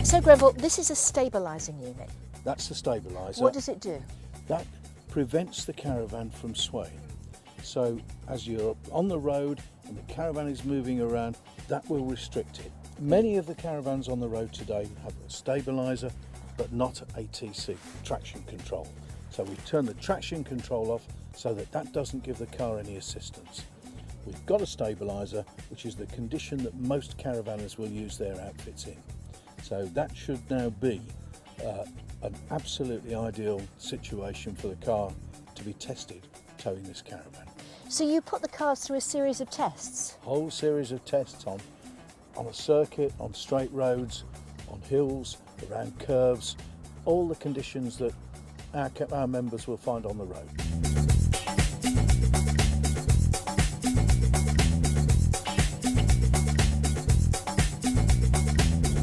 So Greville, this is a stabilising unit. That's the stabiliser. What does it do? That prevents the caravan from swaying. So as you're on the road and the caravan is moving around, that will restrict it. Many of the caravans on the road today have a stabiliser, but not ATC, traction control. So we turn the traction control off so that that doesn't give the car any assistance. We've got a stabiliser, which is the condition that most caravanners will use their outfits in. So that should now be an absolutely ideal situation for the car to be tested towing this caravan. So you put the cars through a series of tests? Whole series of tests on a circuit, on straight roads, on hills, around curves, all the conditions that our members will find on the road.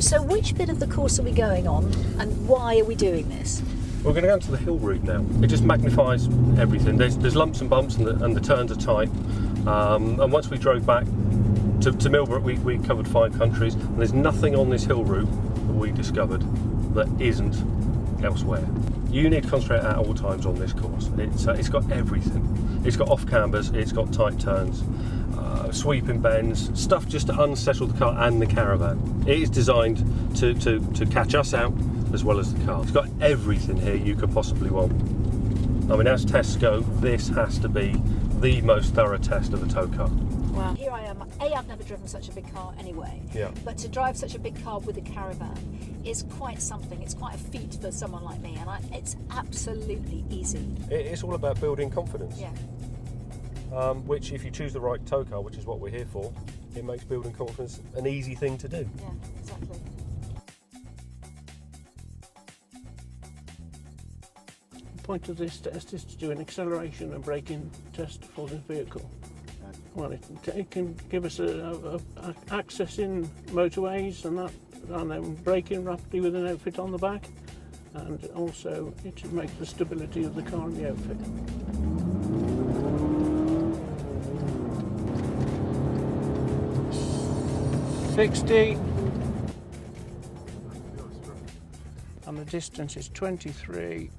So which bit of the course are we going on and why are we doing this? We're going to go into the hill route now. It just magnifies everything. There's lumps and bumps and the turns are tight. And once we drove back to Millbrook, we covered 5 countries, and there's nothing on this hill route that we discovered that isn't elsewhere. You need to concentrate at all times on this course. It's got everything. It's got off cambers, it's got tight turns, sweeping bends, stuff just to unsettle the car and the caravan. It is designed to catch us out as well as the car. It's got everything here you could possibly want. I mean, as tests go, this has to be the most thorough test of a tow car. Wow. Here I am. I've never driven such a big car anyway. Yeah. But to drive such a big car with a caravan is quite something. It's quite a feat for someone like me, and it's absolutely easy. It's all about building confidence. Yeah. Which, if you choose the right tow car, which is what we're here for, it makes building confidence an easy thing to do. Yeah, exactly. The point of this test is to do an acceleration and braking test for the vehicle. Well, it can give us access in motorways and that, and then braking rapidly with an outfit on the back, and also it should make the stability of the car and the outfit. $60, and the distance is 23.6.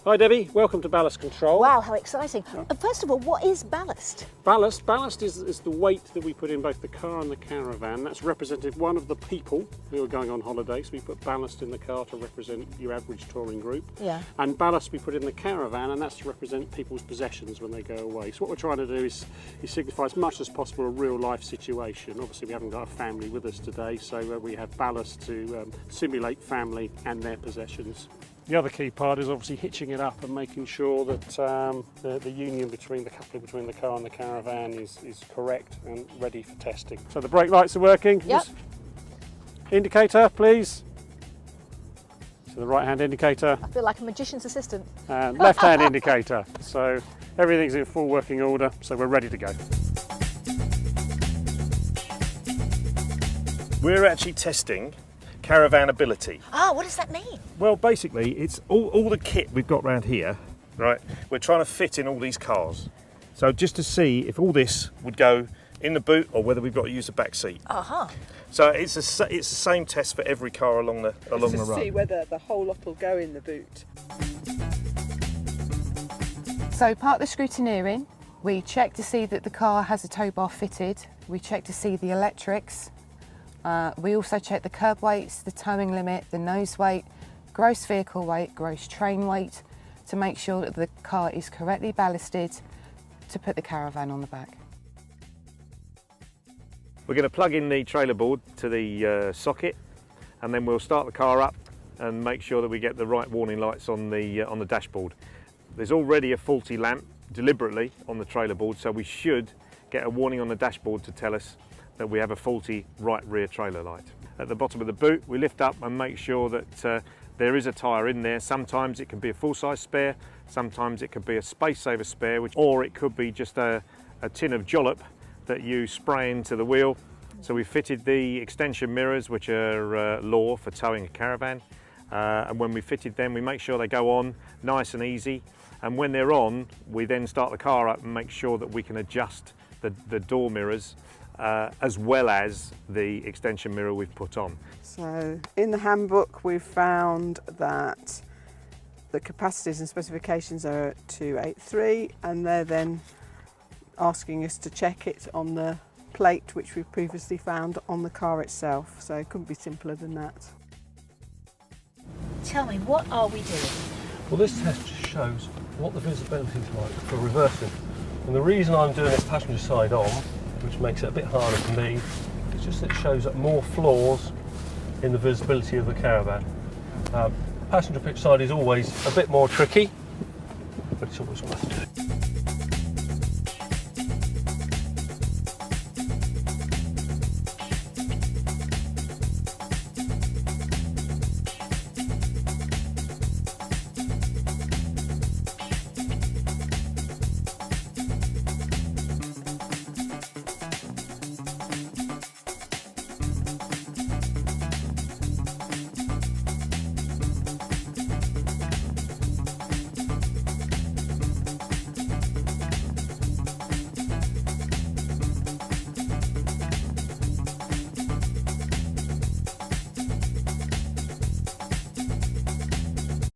Hi Debbie, welcome to Ballast Control. Wow, how exciting. First of all, what is ballast? Ballast is the weight that we put in both the car and the caravan. That's representative one of the people who are going on holiday, so we put ballast in the car to represent your average touring group. Yeah. And ballast we put in the caravan, and that's to represent people's possessions when they go away. So what we're trying to do is signify as much as possible a real life situation. Obviously we haven't got a family with us today, so we have ballast to simulate family and their possessions. The other key part is obviously hitching it up and making sure that the union between the coupling between the car and the caravan is correct and ready for testing. So the brake lights are working. Yep. Indicator, please. So the right hand indicator. I feel like a magician's assistant. And left hand indicator. So everything's in full working order, so we're ready to go. We're actually testing caravan ability. Ah, what does that mean? Well, basically, it's all the kit we've got around here, right? We're trying to fit in all these cars. So just to see if all this would go in the boot or whether we've got to use the back seat. Uh-huh. So it's the same test for every car along the road. To see whether the whole lot will go in the boot. So part of the scrutineering, we check to see that the car has a tow bar fitted. We check to see the electrics. We also check the curb weights, the towing limit, the nose weight, gross vehicle weight, gross train weight, to make sure that the car is correctly ballasted to put the caravan on the back. We're going to plug in the trailer board to the socket, and then we'll start the car up and make sure that we get the right warning lights on the dashboard. There's already a faulty lamp deliberately on the trailer board, so we should get a warning on the dashboard to tell us that we have a faulty right rear trailer light. At the bottom of the boot, we lift up and make sure that there is a tyre in there. Sometimes it can be a full-size spare, sometimes it could be a space-saver spare, or it could be just a tin of Jollop that you spray into the wheel. So we fitted the extension mirrors, which are law for towing a caravan, and when we fitted them, we make sure they go on nice and easy, and when they're on, we then start the car up and make sure that we can adjust the door mirrors as well as the extension mirror we've put on. So in the handbook we've found that the capacities and specifications are at 283, and they're then asking us to check it on the plate which we've previously found on the car itself, so it couldn't be simpler than that. Tell me, what are we doing? Well, this test just shows what the visibility is like for reversing. And the reason I'm doing it passenger side on, which makes it a bit harder for me, is just that it shows up more flaws in the visibility of the caravan. Passenger pitch side is always a bit more tricky, but it's always worth doing.